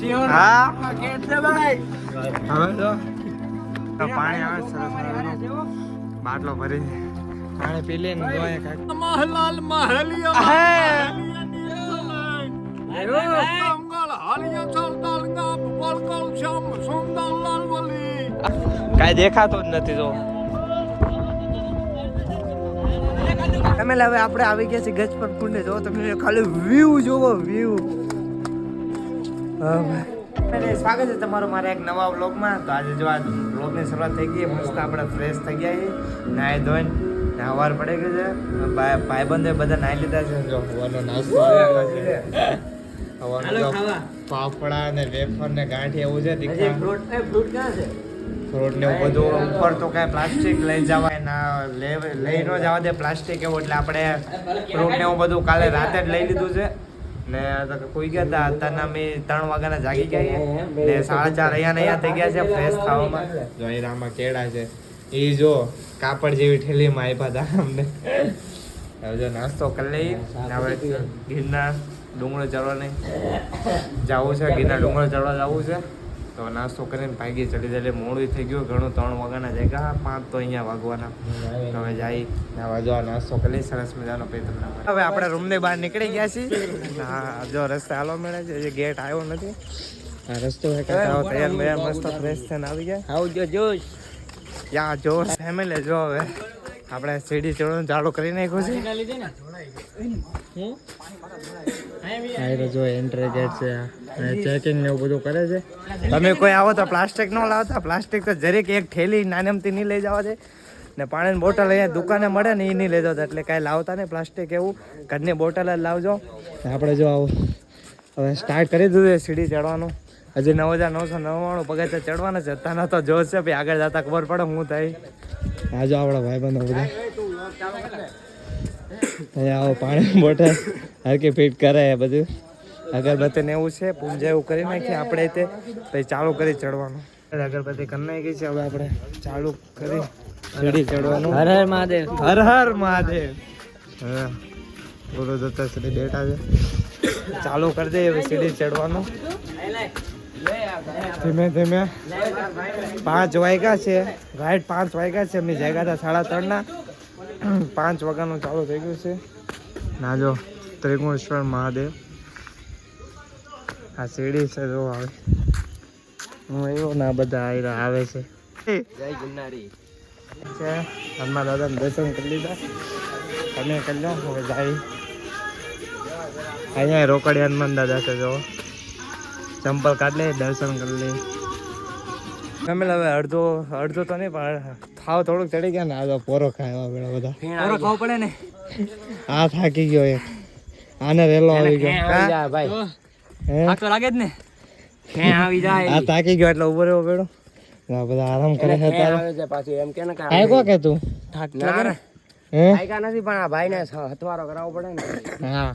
હા હવે તો પાણી આવે સરસ બાટલો ભરી પાણી પી લે ને મહલાલ કઈ દેખાતું જ નથી તો તમે હવે આપણે આવી ગયા છીએ ગજપત કુંડ જો તમે ખાલી વ્યૂ જોવો વ્યૂ સ્વાગત છે તમારું મારા એક નવા વ્લોગમાં તો આજે જો આ વ્લોગની શરૂઆત થઈ ગઈ મસ્ત આપણે ફ્રેશ થઈ ગયા છીએ નાહી ધોઈને સવાર પડી ગયું છે ભાઈબંધો બધા નાહી લીધા છે જો હવાનો નાસ્તો આવ્યો છે ફાફડા ને વેફર ને ગાંઠી એવું છે ફ્રૂટ ક્યાં છે ફ્રૂટ ને બધું ઉપર તો કાંઈ પ્લાસ્ટિક લઈ જવાય ના લઈ ન જવા દે પ્લાસ્ટિક એવું એટલે આપણે ફ્રૂટ ને એવું બધું કાલે રાતે જ લઈ લીધું છે ને કોઈ ગયા હતા અત્યારના અમે 3 વાગ્યાના જાગી ગયા ને 4:30 અહીંયા થઈ ગયા છે ફ્રેશ થવામાં જો આમાં કેળા છે એ જો કાપડ જેવી ઠેલીમાં આપ્યા હતા અમને હવે જો નાસ્તો કરી લઈએ હવે ગિરનાર ડુંગળો ચડવા નહીં જવું છે ગિરનાર ડુંગળો ચડવા જવું છે તો નાસ્તો કરીને ભાગી ચડી જાય મોડું થઈ ગયું ઘણું 3 વાગ્યાના જગ્યા 5 તો અહીંયા વાગવાના હવે જાય જો નાસ્તો કરી સરસ મજાનો પેટ હવે આપણે રૂમની બહાર નીકળી ગયા છીએ હા જો રસ્તે હાલો મળે છે જે ગેટ આવ્યો નથી આ રસ્તો તૈયાર મસ્ત ફ્રેશ થઈને આવી ગયા આવજો જોશ યા જો ફેમિલી જો હવે આપણે સીડી ચડવાનું ચાલુ કરી નાખ્યું છે જો એન્ટ્રી ગેટ છે ચેકિંગ ને એવું બધું કરે છે તમે કોઈ આવો તો પ્લાસ્ટિક ન લાવતા પ્લાસ્ટિક તો જરીક એક થેલી નાનમથી નહીં લઈ જવા દે ને પાણીની બોટલ અહીંયા દુકાને મળે ને એ નહીં લઈ જતા એટલે કાંઈ લાવતા નહીં પ્લાસ્ટિક એવું ઘરની બોટલ જ લાવજો આપણે જો આવું હવે સ્ટાર્ટ કરી દીધું સીડી ચડવાનું હજી 9,999 પગથિયાં ચડવાના છે અત્યારના તો જોશ છે ભાઈ આગળ જતા ખબર પડે હું થાય આ જો આપણા ભાઈબંધો બધા આવો પાણી બોટલ હરકી ફિટ કરે બધું અગરબત્તી ને એવું છે પૂંજા એવું કરી નાખીએ આપણે તે પછી ચાલુ કરી ચડવાનું અગરબત્તી કરી નાખી છે હવે આપણે ચાલુ કરી સીડી ચડવાનું હર હર મહાદેવ હર હર મહાદેવ હા બોલો જતા સીડી બેઠા છે ચાલુ કરી દે હવે સીડી ચડવાનું ધીમે ધીમે 5 વાગ્યા છે રાઈટ 5 વાગ્યા છે એમની જગ્યા હતા 3:30 5 વાગ્યાનું ચાલુ થઈ ગયું છે ના જો ત્રિગુણેશ્વર મહાદેવ આ સીડી છે જો આવે હું એવો ના બધા આવે છે જય ગિરનારી છે હનુમાન દાદાને દર્શન કરી લીધા તમે કરી લો હવે જાય અહીંયા રોકડી હનુમાન દાદા છે જો ચંપલ કાઢ લે દર્શન કરી લે તમે હવે અડધો તો નહીં પણ થાવ થોડુંક ચડી ગયા ને આ તો પોરો ખાવા પેલા બધા પોરો ખાવો પડે ને આ થાકી ગયો એક આને રેલો આવી ગયો ભાઈ થાક તો લાગે જ ને ક્યાં આવી જાય આ થાકી ગયો એટલે ઉભો રહેવો પડ્યો ના બધા આરામ કરે છે તારે આવે છે પાછી એમ કે ને કાઈ કો કે તું થાક લાગે ને આયકા નથી પણ આ ભાઈને હથવારો કરાવવો પડે ને હા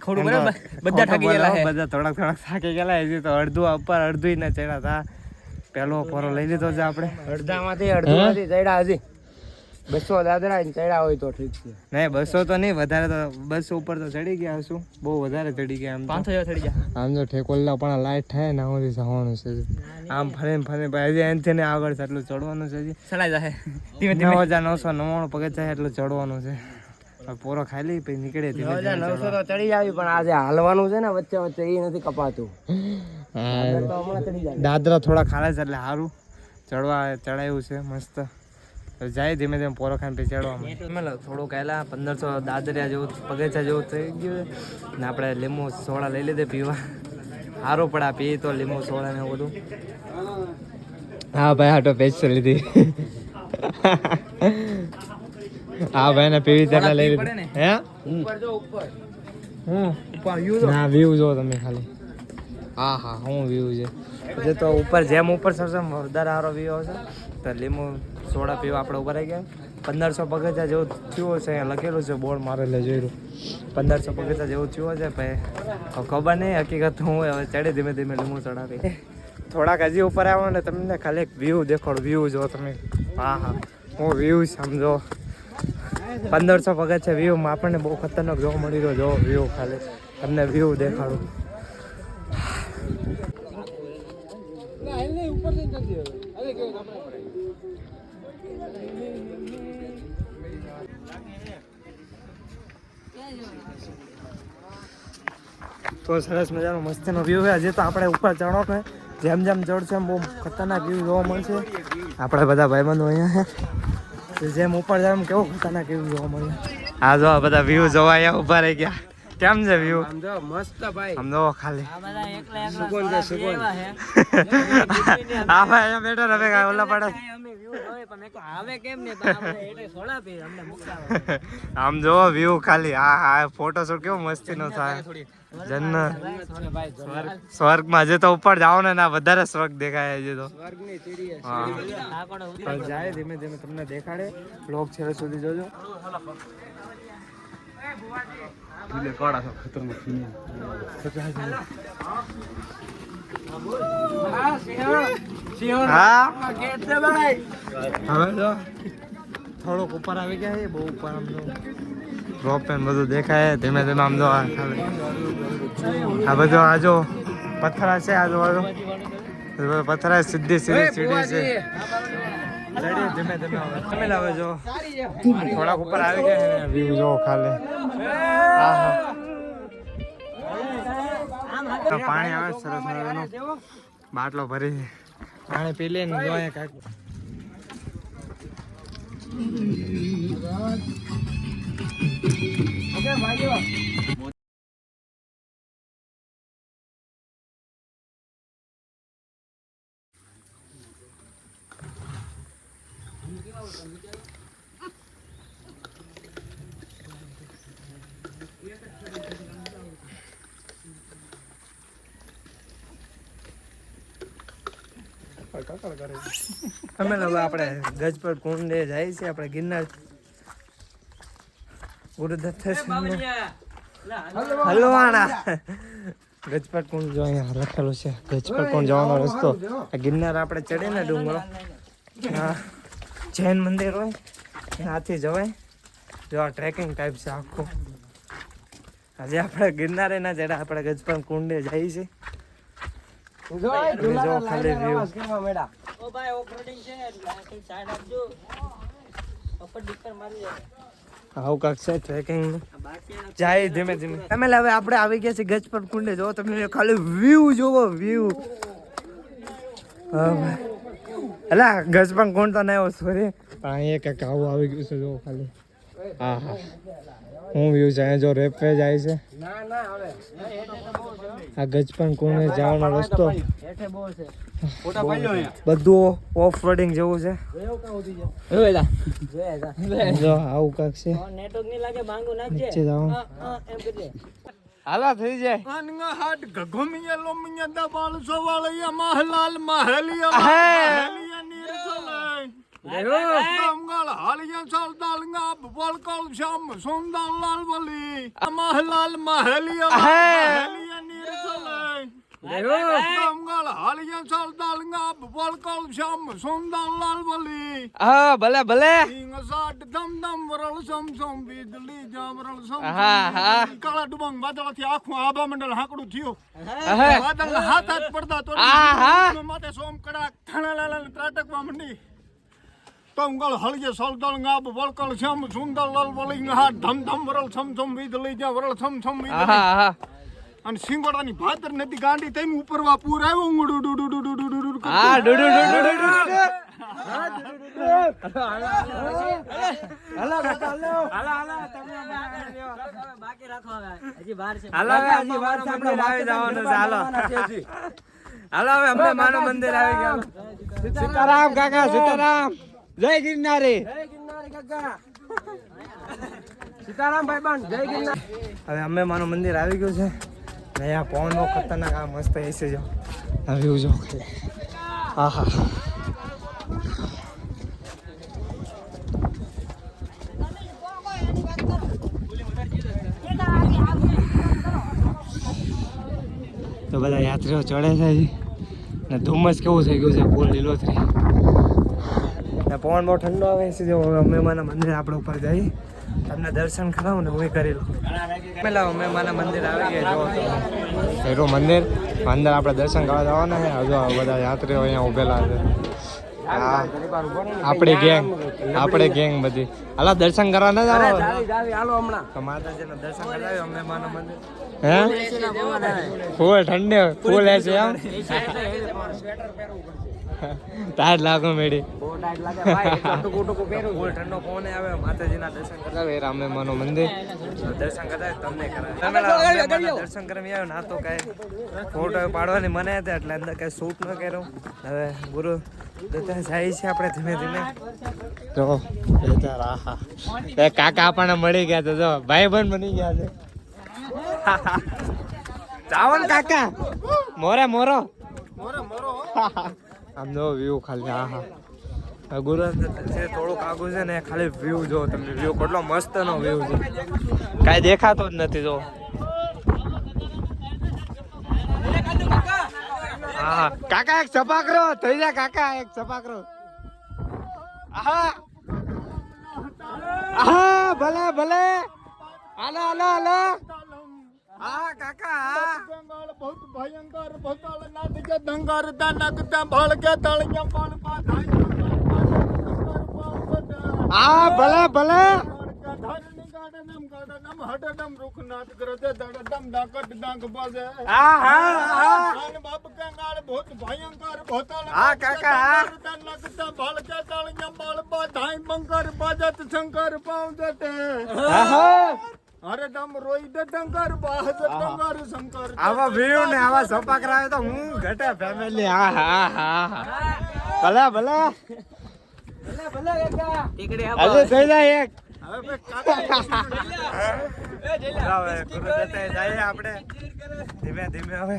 ખોડું બરાબર બધા થાકી ગયેલા છે બધા થોડાક થાકી ગયેલા હજી તો અડધું ઉપર અડધું ને ચડ્યા હતા પેલો ફોરો લઈ લીધો છે આપણે અડધામાંથી ચડ્યા હજી 200 દાદરા ચડ્યા હોય તો ઠીક છે નહીં 200 તો નહીં વધારે તો 200 ઉપર તો ચડી ગયા હશું બહુ વધારે ચડી ગયા આમ 500 ચડી ગયા આમ જો ઠેકોલા પણ લાઈટ થાય ને આમાંથી જવાનું છે આમ ફરે ભાઈ હજી એનથી ને આગળ છે એટલું ચડવાનું છે હજી ચડાઈ જાય ધીમે ધીમે 9,999 પગથિયાં એટલું ચડવાનું છે પોરો ખાઈ લઈ પછી નીકળે 9,900 તો ચડી જાવી પણ આજે હાલવાનું છે ને વચ્ચે વચ્ચે એ નથી કપાતું દાદરા થોડા ખાલે છે એટલે સારું ચડાયું છે મસ્ત જાય ધીમે ધીમે પોરો ખાઈને પછી ચડવામાં થોડુંક પહેલા 1500 દાદરિયા જેવું પગથિયા જેવું થઈ ગયું ને આપણે લીંબુ સોડા લઈ લીધે પીવા સારું પડે પી તો લીંબુ સોડા ને એવું બધું હા ભાઈ આટો પેસ્ટ લીધી હા ભાઈ ને પીવી તેટલા લઈ લીધી હે ઉપર જો ઉપર ના વ્યૂ જો તમે ખાલી હા હા હું વ્યૂ છે તો ઉપર જેમ ઉપર સર વધારે સારો વ્યૂ આવશે તો લીંબુ સોડા પીવા આપણે ઉપર આવી ગયા 1500 પગથિયા જેવું થયું છે અહીંયા લખેલું છે બોર્ડ મારેલું જોયું 1500 પગથિયા જેવું થયું છે ભાઈ ખબર નહીં હકીકત હું હવે ચડે ધીમે ધીમે લીંબુ ચડાવી થોડાક હજી ઉપર આવો ને તમને ખાલી એક વ્યૂ દેખાડો વ્યૂ જો તમે હા હા હું વ્યૂ સમજો 1500 પગથિયા વ્યૂમાં આપણને બહુ ખતરનાક જોવા મળી રહ્યો જો વ્યૂ ખાલી તમને વ્યૂ દેખાડું તો સરસ મજાનો મસ્તનો વ્યૂ છે. હજી તો આપણે ઉપર ચડો ને જેમ જેમ ચડશે એમ બહુ ખતરનાક વ્યૂ જોવા મળશે. આપણે બધા ભાઈબંધો અહીંયા છે, જેમ ઉપર જાય એમ કેવો ખતરનાક વ્યૂ જોવા મળે. આ જો બધા વ્યૂ જોવા અહીંયા ઉભા રહી ગયા. કેમ છે વ્યૂ? આમ જો મસ્ત ભાઈ. આમ જો ખાલી સુકોન છે સુકોન. હા ભાઈ અહીંયા બેઠો રવે કાય ઓલા પડે. આમ જો વ્યૂ ખાલી. હા હા ફોટોશૂટ કેવો મસ્તીનો થાય. જન્નત સ્વર્ગમાં જે તો ઉપર જાઓ ને ના વધારે સ્વર્ગ દેખાય છે. તો હા જાય ધીમે ધીમે તમને દેખાડે. બ્લોગ છેલ્લે સુધી જોજો. હા હવે જો થોડોક ઉપર આવી ગયા છે. બહુ ઉપર આમ જો રોપ એન બધું દેખાય. ધીમે ધીમે આમ જો આ બધું આ જો પથ્થરા છે. આજુબાજુ પથ્થરા સીધી સીધી સીડી છે. ધીમે ધીમે તમે લાવે જો થોડાક ઉપર આવી ગયા. વ્યૂ જો ખાલી. પાણી આવે સરસ મજાનું. બાટલો ભરી પાણી પી લે ને જોઈએ કાંઈક. અમે લોકો આપણે ગજપત કુંડે જાય છે. આપણે ગિરનાર ગુરુદત્ત હલવાણા ગજપત કુંડ જો અહીંયા લખેલું છે. ગજપત કુંડ જવાનો રસ્તો. ગિરનાર આપણે ચડે ને ડુંગરો જૈન મંદિર હોય ત્યાંથી જવાય. જો આ ટ્રેકિંગ ટાઈપ છે આખું. આજે આપણે ગિરનારે ના ચડ્યા, આપણે ગજપત કુંડે જાય છે. જો ખાલી વ્યૂ. આવું કાંક છે ટ્રેકિંગ જાય ધીમે ધીમે. તમે હવે આપણે આવી ગયા છે ગજપત કુંડે. જો તમે ખાલી વ્યૂ જોવો વ્યૂ. અલા ગજપત કુંડ તો નહીં સોરી પણ અહીંયા કંઈક આવું આવી ગયું છે. જો ખાલી હા હા હું વ્યૂ છે. જો રેપવે જાય છે. આ ગજપત કુંડે જવાનો રસ્તો બધું ઓફ રોડિંગ જેવું છે. જો આવું કાંક છે. નીચે જાઓ હાલા થઈ જાય. હાટ ગગોમિયા લોમિયા દબાલ સવાળિયા મહલાલ મહલિયા મહલિયા નીરસલાય ગંગાળ હાલિયા સલદાલંગા બોલકલ શ્યામ સુંદર લાલ વલી મહલાલ મહલિયા મહલિયા નીરસલાય ગંગાળ હાલિયા સલદાલંગા બોલકલ શ્યામ સુંદર લાલ વલી. હા ભલે ભલે. સાટ ધમ ધમ વરળ સમ સમ વીજળી જામરળ સમ. હા હા કાળા ડુબંગ વાદળથી આખું આભા મંડળ હાકડું થયું. વાદળ હાથ હાથ પડતા તો માથે સોમ કડાક થાણાલાલ ત્રાટકવા મંડી. તંગળ હળગે સલદળ ગાબ વળકળ શ્યામ સુંદર લાલ વલિંગ હાથ ધમ ધમ વરળ સમ સમ વીજળી જા વરળ સમ સમ વીજળી. અને સિંગોડાની ભાદર નદી ગાંડી તેમ ઉપરવા પૂર આવ્યો. ઉંગડું ડુડુ ડુડુ ડુડુ ડુડુ. હા ડુડુ ડુડુ ડુડુ. સીતારામ કાકા સીતારામ. જય ગિરનારી. સીતારામ ભાઈબંધ જય ગિરનાર. હવે અમે માનું મંદિર આવી ગયું છે. અહીંયા પવન બહુ ખતરનાક આ મસ્ત એસી જો વ્યૂ જો ખાલી. હા હા તો બધા યાત્રીઓ ચડે છે ને ધુમ્મસ કેવું થઈ ગયું છે. ફૂલ લીલોતરી. પવન બહુ ઠંડો આવે છે. જો અમે માના મંદિર આપણે ઉપર જઈએ તમને દર્શન કરાવું ને હું કરી લઉં. પેલા અમે માના મંદિર આવી ગયા જો એનું મંદિર અંદર આપણે દર્શન કરવા જવાના છે. હજુ બધા યાત્રીઓ અહીંયા ઉભેલા છે. હા આપણી ગેંગ બધી હાલો દર્શન કરવા ના જાવ તો માતાજીના દર્શન કરાવ્યો અમે માના મંદિર હે ફૂલ ઠંડે ફૂલ હે છે એમ ટાઈટ લાગો મેડી ફૂલ ઠંડો કોને આવે માતાજીના દર્શન કરાવે રામે માનું મંદિર દર્શન કરાવે તમને કરાવે દર્શન કરી આવ્યો ના તો કઈ ફોટો પાડવાની મને હતા એટલે અંદર કઈ શૂટ ન કર્યો. હવે ગુરુ દત્તા જાય છે આપણે ધીમે ધીમે જો કાકા આપણને મળી ગયા તો જો ભાઈ બંધ બની ગયા છે. ચાવન કાકા મોરે મોરો આમ જો વ્યૂ ખાલી હા ગુરુ છે થોડુંક આગું છે ને ખાલી વ્યૂ જો તમને વ્યૂ કેટલો મસ્ત નો વ્યૂ છે કાંઈ દેખાતો જ નથી જો. હા કાકા એક ચપાકરો થઈ જાય કાકા એક ચપાકરો ભલે ભલે હાલો હાલો હાલો હા કાકા ગંગાળ બહુત ભયંકર ભોતાળ નાદ કે દંગાર નગતા ભળ કે તળિયા પાણ પાધાઈ હા ભલે ભલે ધરણી ગાડનમ હડડમ રૂખનાથ કરતે દડડમ ડાકટ ડાંગ બાજે હા આન બાપ ગંગાળ બહુત ભયંકર ભોતાળ હા કાકા નગતા ભળ કે તળિયા પાણ પાધાઈ બંકર બાજત શંકર પાઉજતે અરે દમ રોઈ દે ડંગર બાજ ડંગર શંકર આવા વ્યૂ ને આવા સપા કરાવે તો હું ઘટે ફેમિલી હા ભલે ભલે આજે થઈ જાય એક હવે કાકા જઈએ આપણે ધીમે ધીમે હવે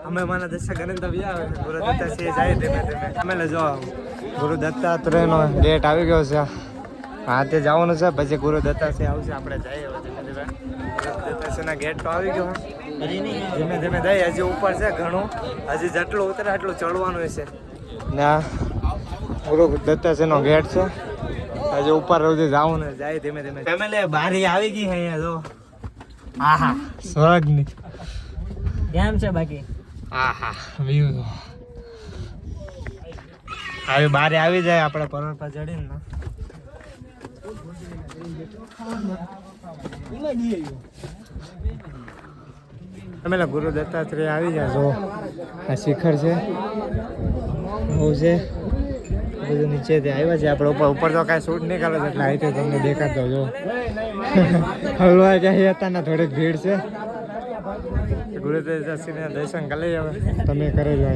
અમે માના દર્શન કરીને તો બી આવે ગુરુ દત્તા સિંહ જાય ધીમે ધીમે અમે જો ગુરુ દત્તાત્રેય નો ગેટ આવી ગયો છે. હા તે જવાનું છે પછી ગુરુ દત્તા સિંહ આવશે આપણે જઈએ હવે ધીમે ધીમે ગુરુ દત્તા સિંહના ગેટ તો આવી ગયો ધીમે ધીમે જઈએ. હજી ઉપર છે ઘણું હજી જેટલું ઉતરે એટલું ચડવાનું છે ને ગુરુ દત્તા સિંહનો ગેટ છે હજી ઉપર સુધી જવું ને જાય ધીમે ધીમે ફેમિલી બારી આવી ગઈ અહીંયા જો આહા સ્વર્ગની કેમ છે બાકી આહા વ્યૂ આવી બારે આવી જાય આપણે પર્વત પર ચડીને ને અમે ગુરુ દત્તાત્રેય આવી ગયા જો આ શિખર છે બહુ છે બધું નીચેથી આવ્યા છે આપણે ઉપર તો કાંઈ શૂટ નહીં કરે એટલે આવી તમને દેખાતો જો હલવા જાય હતા ને થોડીક ભીડ છે. ગુરુ દત્તાશ્રીના દર્શન કરી લઈએ હવે તમે કરે જો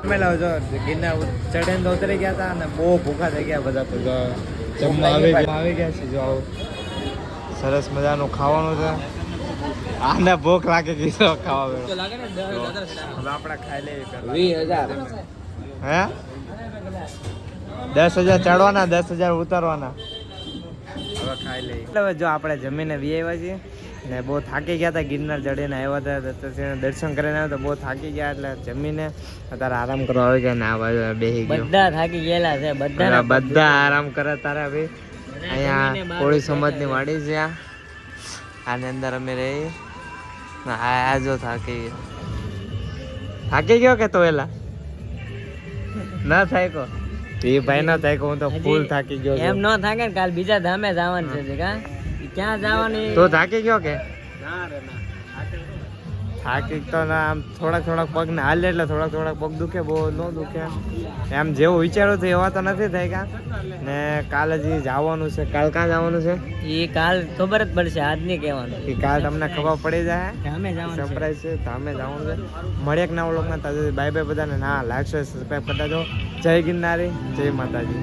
અમે લાવ જો ગિરનાર ચડે તો ઉતરી ગયા હતા અને બહુ ભૂખા થઈ ગયા બધા તો જો જમવા આવી ગયા છે જો આવું સરસ મજાનું ખાવાનું છે. આને ભૂખ લાગે ગઈ તો ખાવા હવે આપણે ખાઈ લઈએ 20,000 હે 10,000 ચડવાના 10,000 ઉતારવાના હવે ખાઈ લઈએ. હવે જો આપણે જમીને વી આવ્યા છીએ ને બહુ થાકી ગયા હતા ગિરનાર ચડીને આવ્યા હતા દર્શન કરીને આવ્યા તો બહુ થાકી ગયા એટલે જમીને અત્યારે આરામ કરવા આવી ગયા ને આ બેસી ગયો બધા થાકી ગયેલા છે બધા આરામ કરે તારે ભાઈ અહીંયા કોળી સમાજની વાડી છે આની અંદર અમે રહી આ જો થાકી ગયો કે તો એલા ના થાય કો એ ભાઈ ના થાય હું તો ફૂલ થાકી ગયો એમ ન થાકે ને કાલ બીજા ધામે જવાનું છે કા ક્યાં જવાની તો થાકી ગયો કે થાકી તો ના આમ થોડાક પગ ને હાલે એટલે થોડાક પગ દુખે બહુ ન દુખે એમ જેવું વિચારો તો એવા તો નથી થાય કા ને કાલ હજી જવાનું છે કાલ ક્યાં જવાનું છે એ કાલ ખબર જ પડશે આજ નહીં કહેવાનું કે કાલ તમને ખબર પડી જાય ધામે જવાનું સરપ્રાઈઝ છે ધામે જવાનું છે. મળે એક નવા લોકમાં બાય બાય બધાને ના લાઈક શેર સબસ્ક્રાઈબ કરતા જો. જય ગિરનારી જય માતાજી.